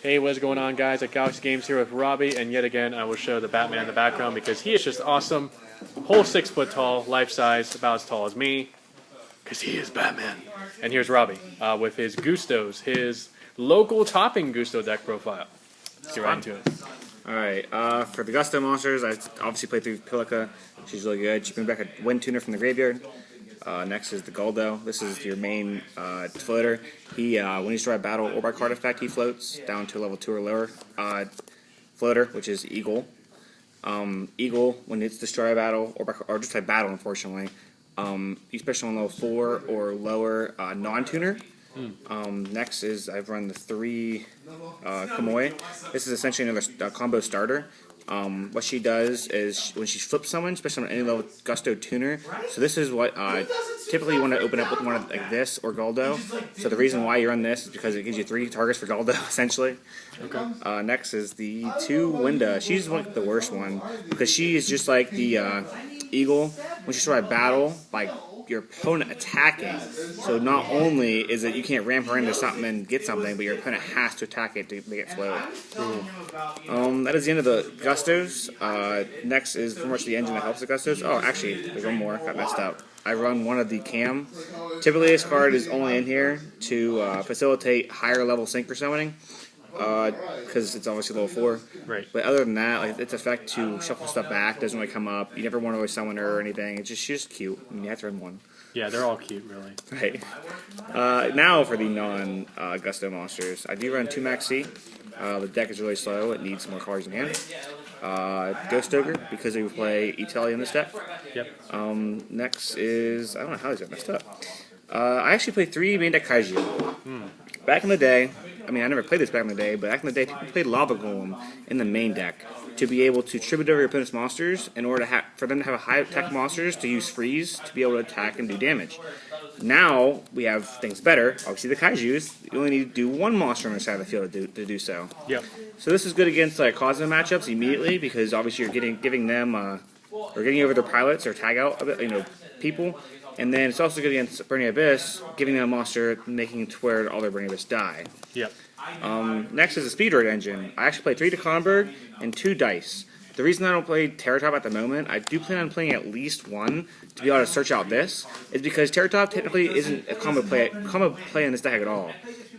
Hey, what's going on, guys? At Galaxy Games here with Robbie, and yet again I will show the Batman in the background because he is just awesome. Whole 6 foot tall, life size, about as tall as me, because he is Batman. And here's Robbie with his Gustos, his local topping Gusto deck profile. Let's get right into it. Alright, for the Gusto monsters, I obviously played through Pilica. She's really good. She brings back a Wind Tuner from the graveyard. Next is the Guldo. This is your main floater. He, when you destroy a battle or by card effect, he floats down to a level 2 or lower floater, which is Eagle. Eagle, when it's destroy a battle or just a battle, unfortunately, especially on level 4 or lower non-tuner. Next is I've run the 3 Kamui. This is essentially another combo starter. What she does is when she flips someone, especially on any level Gusto tuner. So this is what typically you want to open up with one of like this or Guldo. So the reason why you run this is because it gives you 3 targets for Guldo essentially. Okay. Next is the 2 Winda. She's like the worst one because she is just like the Eagle. When she starts a battle, like your opponent attacking. So not only is it you can't ram her into something and get something, but your opponent has to attack it to make it float. That is the end of the Gustos. Next is pretty much the engine that helps the Gustos. Oh, actually, there's one more. Got messed up. I run one of the Cam. Typically, this card is only in here to facilitate higher level synchro summoning. Because it's obviously level 4. Right. But other than that, like its effect to shuffle stuff back doesn't really come up. You never want to really summon her or anything. She's just cute. And you have to run one. Yeah, they're all cute, really. Right. Now for the non-Gusto monsters. I do run 2 Maxi. The deck is really slow. It needs more cards in hand. Ghost Ogre, because we play Italy in this deck. Yep. Next is, I don't know how these got messed up. I actually played 3 main deck Kaiju. Back in the day, I mean, I never played this back in the day, but back in the day, people played Lava Golem in the main deck to be able to tribute over your opponent's monsters in order to for them to have a high attack monsters to use freeze to be able to attack and do damage. Now, we have things better. Obviously, the Kaijus, you only need to do 1 monster on the side of the field to do so. Yep. So this is good against like Cosmo matchups immediately because obviously you're giving them or getting over their pilots or tag out people. And then it's also good against Burning Abyss, giving them a monster, making it to where all their Burning Abyss die. Yep. Next is the Speed Droid engine. I actually played 3 Deconberg and 2 Dice. The reason I don't play Terratop at the moment, I do plan on playing at least 1 to be able to search out this, is because Terratop technically isn't a combo play in this deck at all.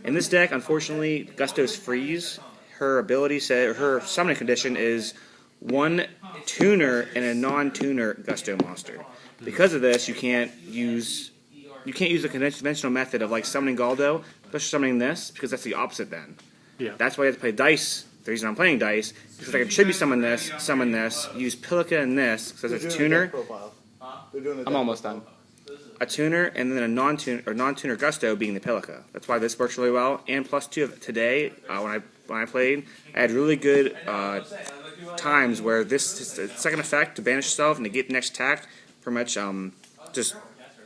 In this deck, unfortunately, Gusto's freeze. Her ability set, her summoning condition is 1 tuner and a non-tuner Gusto monster. Because of this, you can't use the conventional method of like summoning Guldo, especially summoning this, because that's the opposite then. Yeah. That's why you have to play Dice. The reason I'm playing Dice is because I can tribute summon this, use Pilica and this, because it's a tuner. I'm almost done. A tuner and then a non-tuner Gusto being the Pilica. That's why this works really well. And plus 2 of today, when I played, I had really good times where this second effect to banish yourself and to get the next attack pretty much just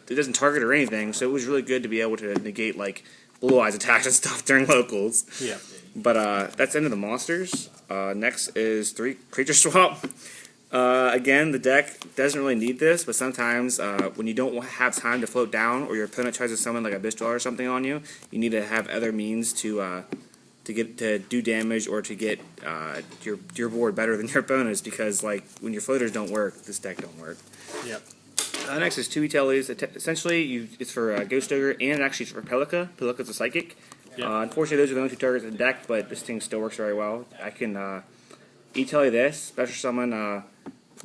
it doesn't target or anything, so it was really good to be able to negate like Blue Eyes attacks and stuff during locals. Yeah. But that's the end of the monsters. Next is 3 creature swap. Again, the deck doesn't really need this, but sometimes when you don't have time to float down or your opponent tries to summon like a Abyss Dweller or something on you, you need to have other means to do damage or to get your board better than your opponents, because like when your floaters don't work, this deck don't work. Yep. Next is 2 Itelis. Essentially, it's for Ghost Ogre and actually it's for Pilica. Pilica's a psychic. Yep. Unfortunately, those are the only 2 targets in the deck, but this thing still works very well. I can Itali this, special summon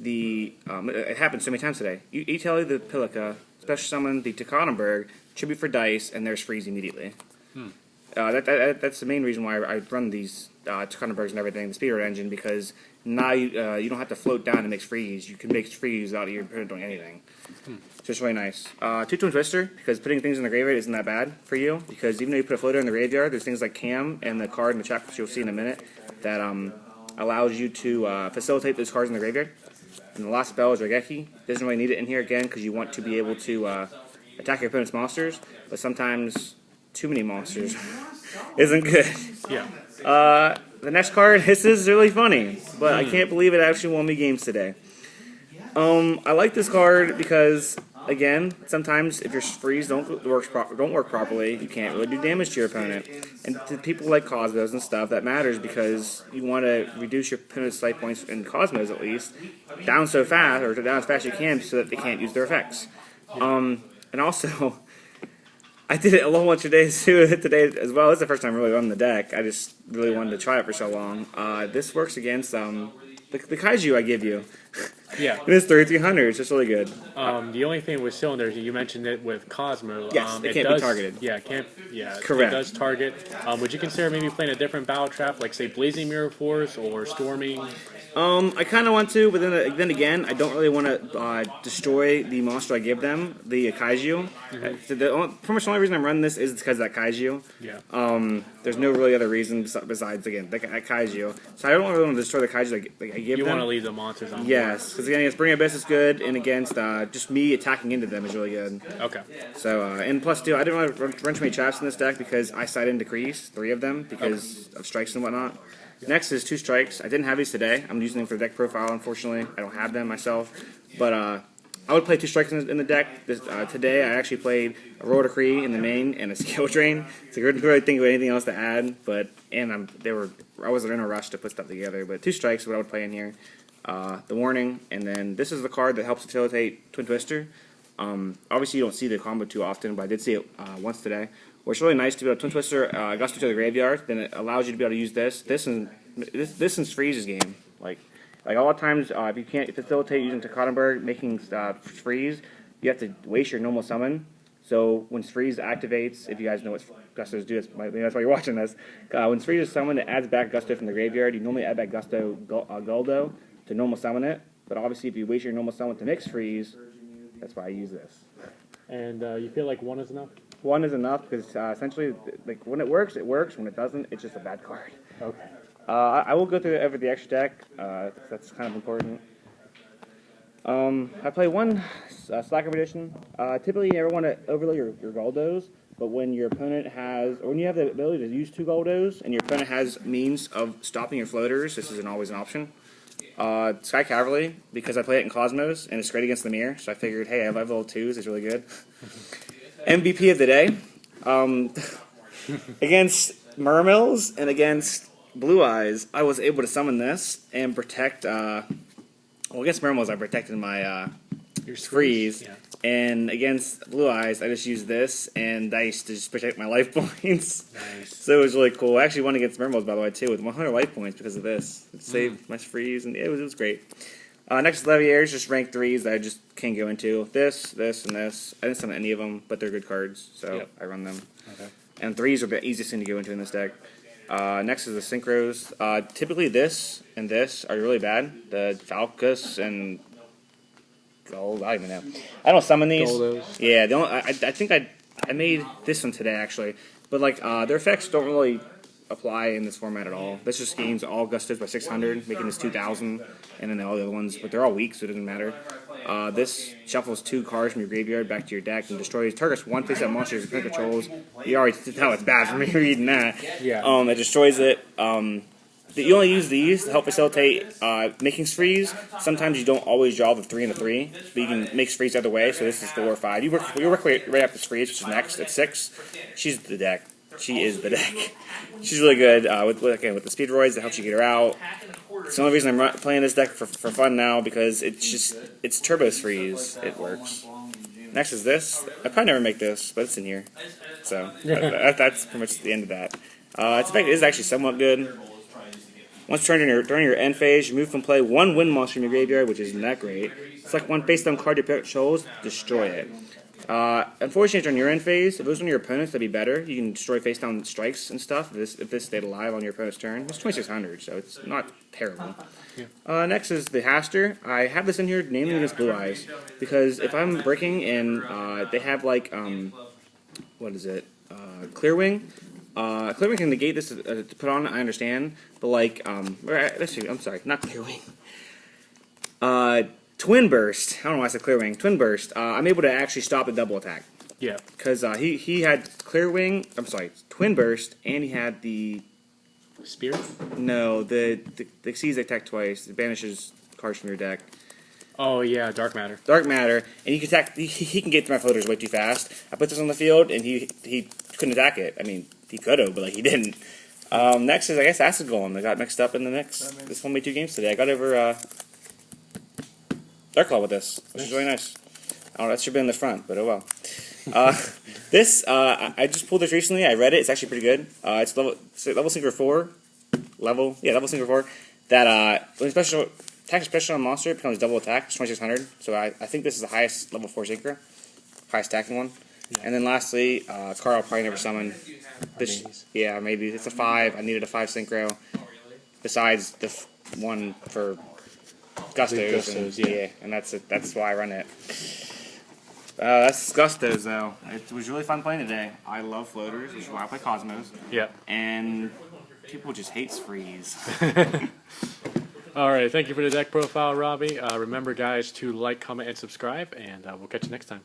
it happened so many times today. You Itali the Pilica, special summon the Tekonenberg, tribute for Dice, and there's freeze immediately. That's the main reason why I run these Tekonenbergs and everything, the Speeder engine, because now you don't have to float down to make freeze. You can make freeze without your opponent doing anything. So it's really nice. 2 Twin Twister, because putting things in the graveyard isn't that bad for you, because even though you put a floater in the graveyard, there's things like Cam and the card in the chat, which you'll see in a minute, that allows you to facilitate those cards in the graveyard. And the last spell is Raigeki. Doesn't really need it in here again, because you want to be able to attack your opponent's monsters, but sometimes too many monsters isn't good. Yeah. The next card, this is really funny, but I can't believe it actually won me games today. I like this card because again, sometimes if your freeze don't work properly, you can't really do damage to your opponent. And to people like Cosmos and stuff, that matters because you want to reduce your opponent's life points in Cosmos at least down so fast or down as fast as you can so that they can't use their effects. And also, I did it a whole bunch of days too today as well. This is the first time I really run the deck. I just really wanted to try it for so long. This works against the Kaiju I give you. Yeah. It is 3300. It's just really good. The only thing with cylinders, you mentioned it with Cosmo. Yes, it can't be targeted. Yeah, it can't. Yeah, Correct. It does target. Would you consider maybe playing a different battle trap, like say Blazing Mirror Force or Storming? I kind of want to, but then again, I don't really want to destroy the monster I give them, the Kaiju. Pretty much the only reason I'm running this is because of that Kaiju. Yeah. There's no really other reason besides, again, that Kaiju. So I don't really want to destroy the Kaiju like I give them. You want to leave the monsters on board. Yes, because again, against Bring Abyss is good, and against just me attacking into them is really good. Okay. So, and plus, too, I didn't want to run too many traps in this deck because I side and decrease 3 of them because of strikes and whatnot. Next is 2 strikes. I didn't have these today. I'm using them for deck profile, unfortunately. I don't have them myself. But I would play 2 strikes in the deck. Today, I actually played a Royal Decree in the main and a Skill Drain. So I couldn't really think of anything else to add. But I wasn't in a rush to put stuff together. But 2 strikes is what I would play in here. The Warning, and then this is the card that helps facilitate Twin Twister. Obviously, you don't see the combo too often, but I did see it once today. Where it's really nice to be able to Twin Twister Gusto to the graveyard. Then it allows you to be able to use this and Freeze's game. Like a lot of times, if you can't facilitate using Takatenberg making Freeze, you have to waste your normal summon. So when Freeze activates, if you guys know what Gustos do, that's why you're watching this. When Freeze is summoned, it adds back Gusto from the graveyard. You normally add back Gusto Guldo to normal summon it. But obviously, if you waste your normal summon to mix Freeze, that's why I use this. And you feel like 1 is enough? 1 is enough because essentially, like when it works, it works. When it doesn't, it's just a bad card. Okay. I will go through the extra deck. That's kind of important. I play 1 Slacker Edition. Typically, you never want to overlay your Goldos, but when your opponent has, or when you have the ability to use 2 Goldos, and your opponent has means of stopping your floaters, this isn't always an option. Sky Cavalry, because I play it in Cosmos, and it's great against the mirror, so I figured, hey, I have level 2s, it's really good. MVP of the day. Against Mermills and against Blue Eyes, I was able to summon this and protect, well, against Mermills, I protected my Your Freeze. Yeah. And against Blue Eyes, I just used this and Dice to just protect my life points. Nice. So it was really cool. I actually won against Mermills, by the way, too, with 100 life points because of this. It saved my Freeze, and it was great. Next is Leviators, just rank 3s that I just can't go into. This, and this. I didn't summon any of them, but they're good cards, so I run them. Okay. And 3s are the easiest thing to go into in this deck. Next is the Synchros. Typically this and this are really bad. The Falcus and Gold, I don't even know. I don't summon these. Goldos. Yeah, I think I made this one today actually, but like their effects don't really apply in this format at all. This just gains all Gustos by 600, making this 2,000, and then all the other ones, but they're all weak, so it doesn't matter. This shuffles 2 cards from your graveyard back to your deck and destroys targets 1 face-up monster your opponent controls. You already tell it's bad for me reading that. Yeah. It destroys it. You only use these to help facilitate making Freeze. Sometimes you don't always draw the 3 and the 3, but you can make Freeze the other way. So this is 4 or 5. You work right up to Freeze, which is next at 6. She's the deck. She is the deck. She's really good with the Speedroids that helps you get her out. It's the only reason I'm playing this deck for fun now because it's Turbo Freeze. It works. Next is this. I probably never make this, but it's in here. So that's pretty much the end of that. Its effect is actually somewhat good. Once during your end phase, you move from play 1 wind monster in your graveyard, which isn't that great. Select 1 face-down card your opponent controls, destroy it. Unfortunately, during your end phase, if it was one of your opponents, that'd be better. You can destroy face-down strikes and stuff if this stayed alive on your opponent's turn. It's 2,600, so it's not terrible. Yeah. Next is the Haster. I have this in here namely against Blue Eyes, because if I'm breaking and they have like, what is it, Clearwing. Clearwing can negate this to put on, I understand, but like, let's see, I'm sorry, not Clearwing. Twin Burst, I don't know why I said Clearwing, Twin Burst, I'm able to actually stop the double attack. Yeah. Because he had Clearwing, I'm sorry, Twin Burst, and he had the... Spirit? No, the Exceeds attack twice, it banishes cards from your deck. Oh yeah, dark matter. Dark matter, and you can attack. He can get through my floaters way too fast. I put this on the field, and he couldn't attack it. I mean, he could have, but like he didn't. Next is I guess Acid Golem. I got mixed up in the mix. This won me 2 games today. I got over Dark Claw with this, which is really nice. I don't know, that should have been in the front, but oh well. I just pulled this recently. I read it. It's actually pretty good. It's level Synchro 4. Level Synchro 4. That when attack special on a monster, it becomes double attack. It's 2600. So I think this is the highest level 4 Synchro. Highest attacking one. Yeah. And then lastly, Carl probably never summon. Yeah, maybe. It's a 5. I needed a 5 Synchro. Besides the one for Gustos. Yeah, and that's why I run it. That's Gustos, though. It was really fun playing today. I love floaters, which is why I play Cosmos. Yeah. And people just hate Freeze. All right, thank you for the deck profile, Robbie. Remember, guys, to like, comment, and subscribe, and we'll catch you next time.